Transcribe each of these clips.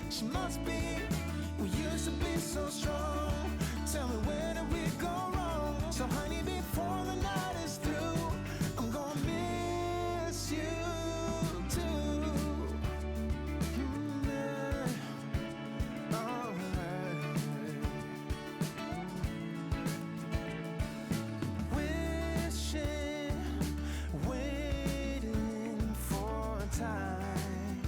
she must be. We used to be so strong. Tell me, where did we go wrong? So honey, before the night is through, I'm gonna miss you too. Yeah. Alright. Wishing, waiting for time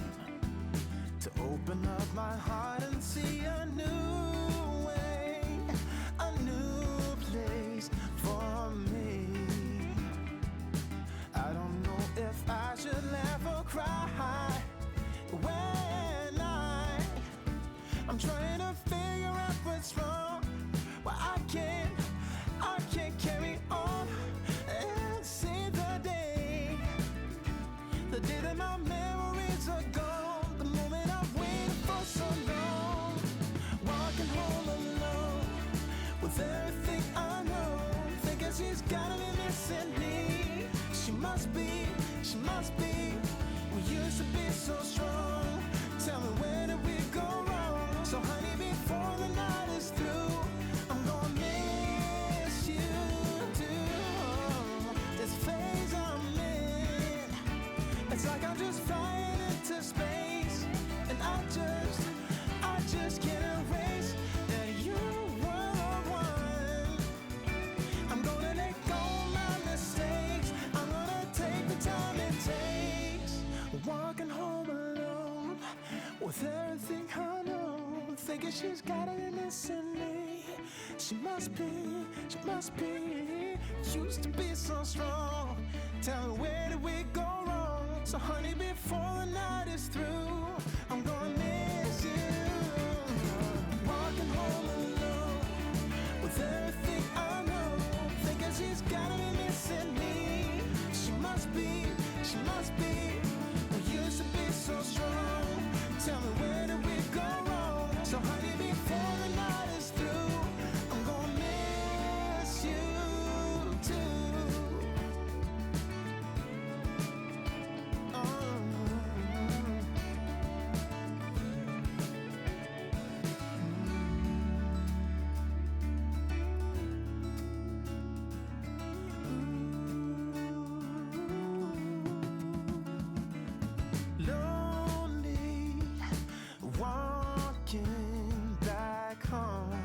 to open up my heart and see a new way, a new place for me. I don't know if I should laugh or cry when I'm trying to figure out what's wrong. Well, I can't carry on and see the day that my memories are gone. The moment I've waited for so long, walking home alone with everything I know, thinking she's gotta be missing me. She must be. We used to be so strong. Tell me, where did we go wrong? So honey, before the night is through, I'm gonna miss you too. This phase I'm in, it's like I'm just flying into space, and I just can't erase that you were the one. I'm gonna let go of my mistakes. I'm gonna take the time it takes. Walking home alone with everything I know, thinking she's gotta be missing me. She must be. Used to be so strong. Tell me, where did we go wrong? So honey, before the night is through, I'm gonna miss you. Walking home alone with everything I know, thinking she's gotta be missing me. She must be. We used to be so strong. Tell me, where did we go wrong? So honey, before the night is through, I'm gonna miss you too. Lonely, walking back home,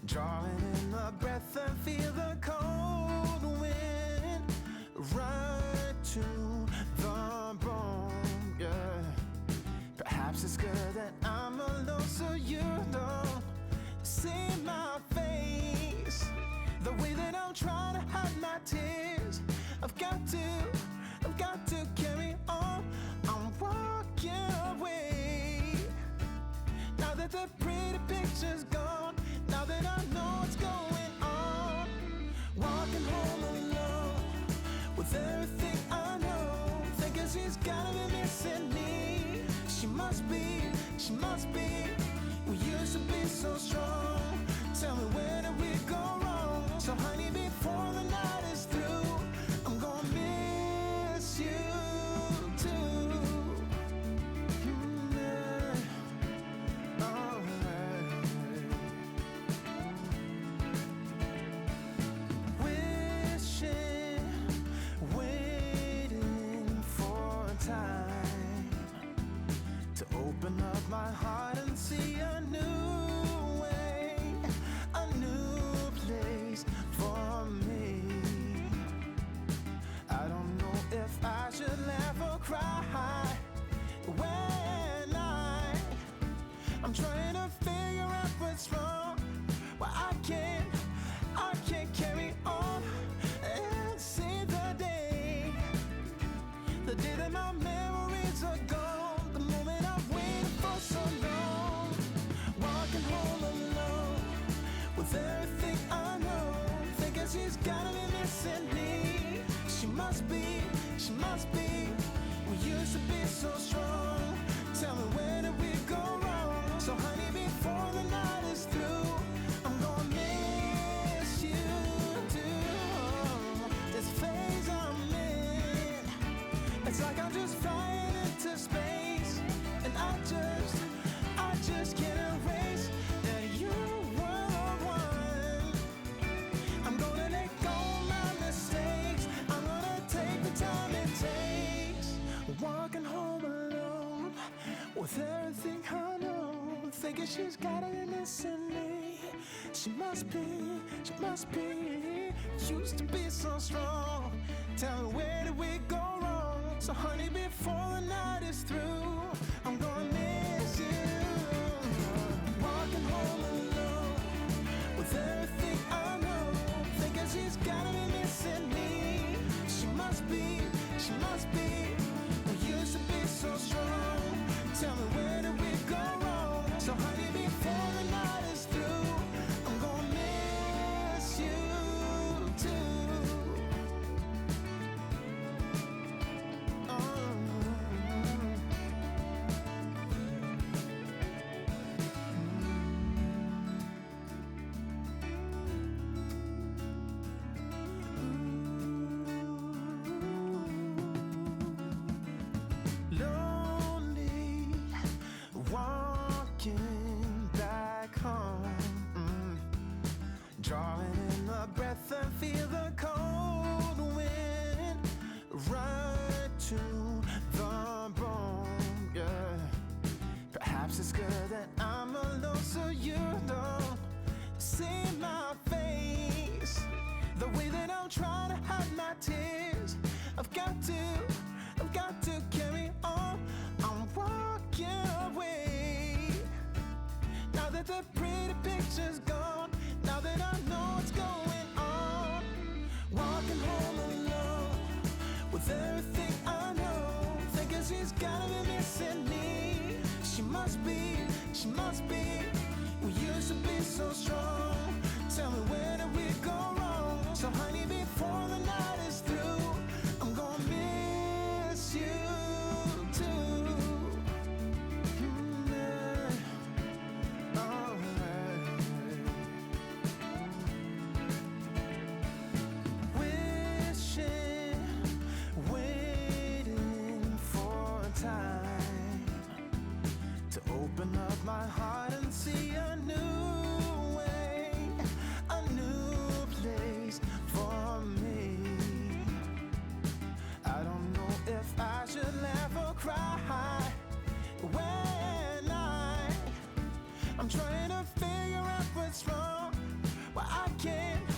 drawing in the breath and feel the cold wind right to the bone. Yeah, perhaps it's good that I'm alone so you don't see my face, the way that I'm trying to hide my tears. I've got to carry on. I'm walking away now that the pretty picture's gone. Now that I know what's going on, walking home alone with everything I know, thinking she's gotta be missing me. She must be. We used to be so strong. Tell me, where did we go wrong? So honey, before the night is through, I'm gonna miss you too. Yeah. Alright. Wishing, waiting for time to open up my heart and see a new way, a new place for me. I don't know if I should laugh or cry when I'm trying to figure out what's wrong. Well, I can't carry on and see the day that my memories are gone. The moment I've waited for so long, walking home alone with everything I know, thinking she's gotta be missing me. She must be. We used to be so strong. Tell me, where did we go wrong? So honey, before the night is through, I'm gonna miss you too. This phase I'm in, it's like I'm just flying into space, thinking she's got it in me. She must be, used to be so strong. Tell me, where did we go wrong? So honey, before the night is through, I'm gonna miss you. Walking home alone with everything I know, thinking she's gotta be missing me. She must be, we used to be so strong. Tell me, where did we go wrong? So honey, before the night is through, I'm gonna miss you too. Lonely, walking back home, drawing in the breath and feel the cold wind right to the bone. Yeah, perhaps it's good that I'm alone so you don't see my face, the way that I'm trying to hide my tears. I've got to carry on. I'm walking away now that the pretty picture's gone. Now that I know what's going on, walking home alone with everything I know, thinking she's gotta be missing me. She must be, we used to be so strong. Tell me, where did we go wrong? So honey, before the night is through, I'm gonna miss you too. Yeah. Wishing, waiting for time to open up my heart and see a new way, a new place for me. I don't know if I should laugh or cry when I'm trying to figure out what's wrong. Well, I can't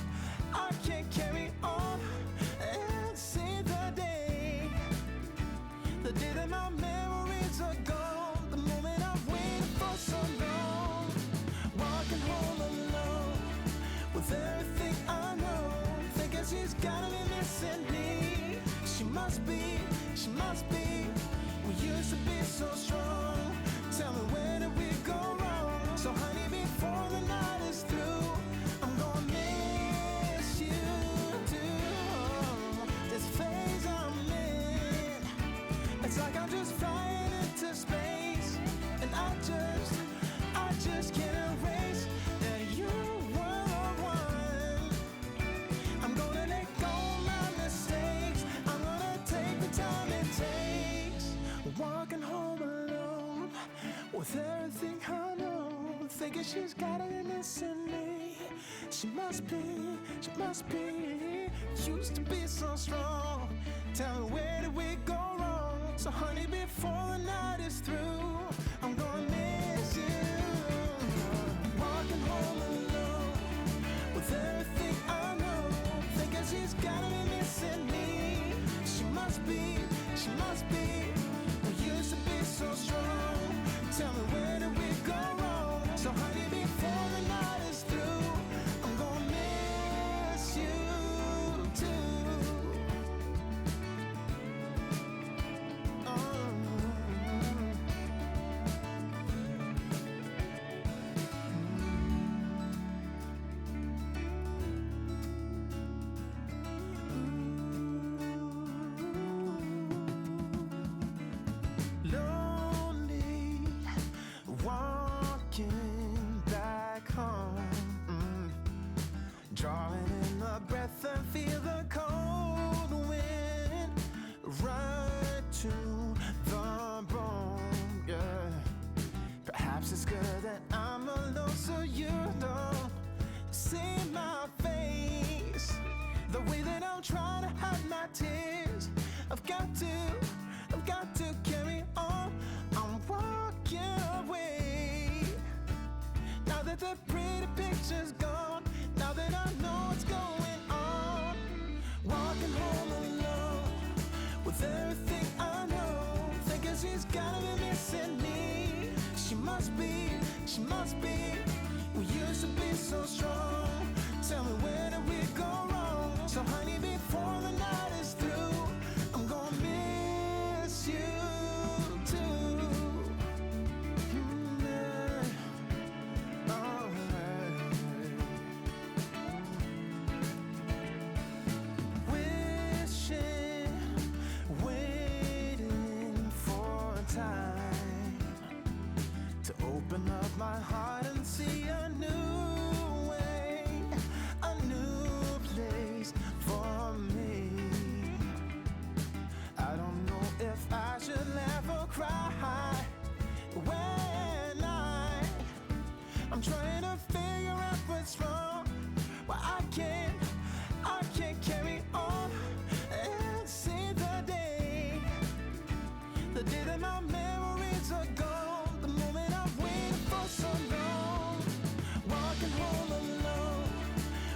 carry on and see the day that my memories are gone, the moment I've waited for so long. Walking home alone with everything I know, thinking she's gotta be missing me. She must be, we used to be so strong. Tell me, where did we go wrong? So honey, before the night is through, I'm gonna miss you too. This phase I'm in, it's like I'm just flying into space, and I just can't erase that you were the one. I'm gonna let go of my mistakes, I'm gonna take the time it takes. Walking home alone with everything I know, thinking she's got it missing me. She must be, used to be so strong. Tell me, where did we go wrong? So honey, before the night is through, I'm gonna miss you. Walking home alone with everything I know, thinking she's gotta be missing me. She must be, we used to be so strong. Tell me, where did we go wrong? So honey, before the night is through, I'm gonna miss you too. Lonely, walking back home, drawing in the breath and feel the cold wind right to the bone. Yeah, perhaps it's good that I'm alone so you don't see my face, the way that I'm trying to hide my tears. I've got to carry on. I'm walking away that the pretty picture's gone, now that I know what's going on. Walking home alone with everything I know, thinking she's gotta be missing me. She must be, she must be. We used to be so strong. Tell me, where did we go wrong? So honey, before the night is through, I'm gonna miss you too. Wishing, waiting for time to open up my heart and see a new way, a new place for me. I don't know if I should laugh or cry when I'm trying to figure out what's wrong. Why I can't carry on and see the day that my memories are gone, the moment I've waited for so long. Walking home alone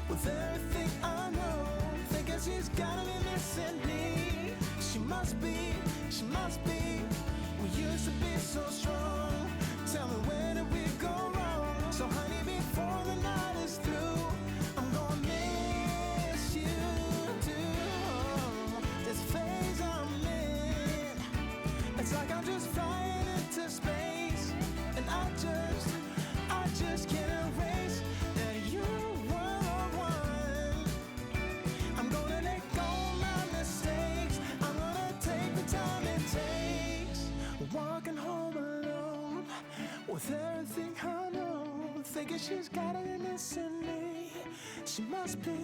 with everything I know, thinking she's gotta be missing me. She must be, she must be. We used to be so strong. Tell me, where did we go wrong? So honey, before the night is through, I'm gonna miss you too. This phase I'm in, it's like I'm just flying into space, and I just can't erase that you were the one. I'm gonna let go of my mistakes. I'm gonna take the time it takes. Walking home alone with everything I know, thinking she's gotta be missing me. She must be,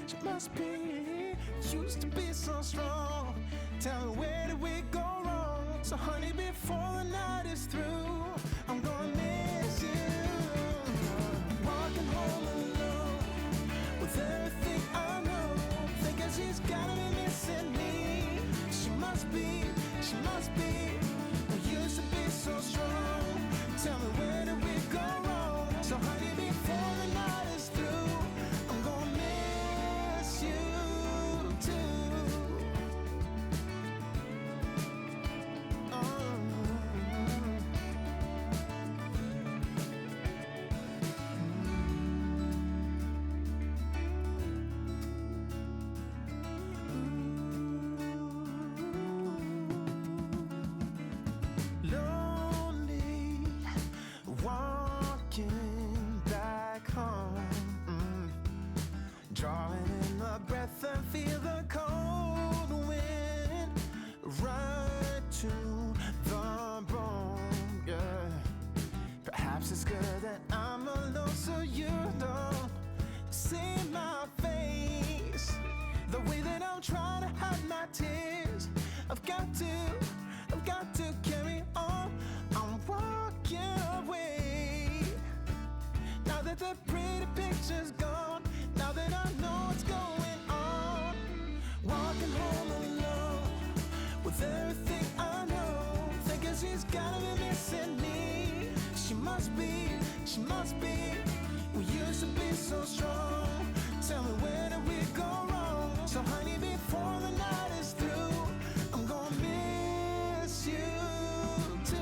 she must be. Used to be so strong. Tell me, where did we go wrong? So honey, before the night is through, I'm gonna miss you. Walking home alone with everything I know, thinking she's gotta be missing me. She must be, she must be. We used to be so strong. Tell me, where did we go wrong? So honey, before the night is through, I'm gonna miss you too. Lonely, walking back home, drawing in the breath and feel the cold wind right to the bone. Yeah, perhaps it's good that I'm alone so you don't see my face, the way that I'm trying to hide my tears. I've got to carry on. I'm walking away, now that the pretty picture's gone, now that I know what's going on. Walking home alone with everything I know, thinking she's gotta be missing me. She must be, she must be. We used to be so strong. Tell me, where did we go wrong? So honey, before the night is through, I'm gonna miss you too.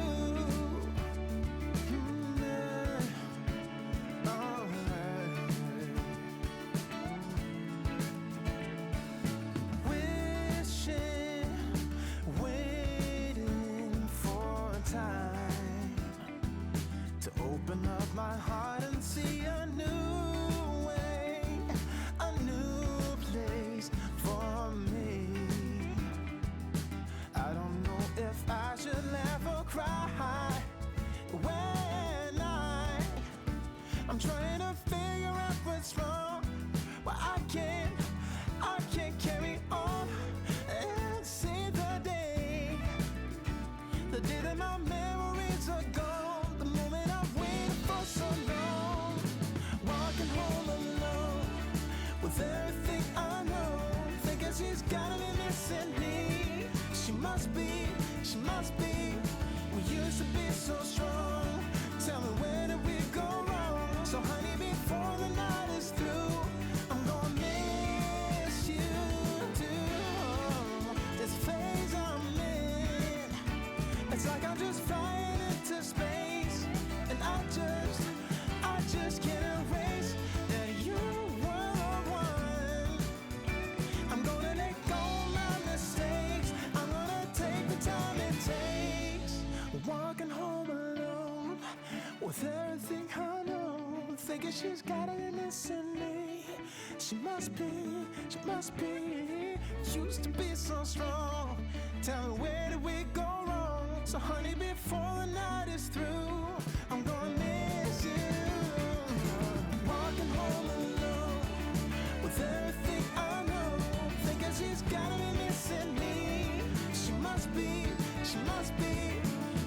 Wishing, waiting for time to open up my heart and see a new way, a new place for me. I don't know if I should laugh or cry when I'm trying to figure out what's wrong. Why I can't carry on and see the day that my memories are gone, the moment I've waited for so long. Walking home alone with everything I know, thinking she's gotta be missing me. She must be, she must be. We used to be so strong. Tell me, where did we go wrong? So thinking she's gotta be missing me. She must be. Used to be so strong. Tell me, where did we go wrong? So honey, before the night is through, I'm gonna miss you. Walking home alone with everything I know, thinking she's gotta be missing me. She must be.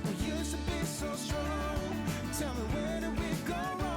We used to be so strong. Tell me, where did we go wrong?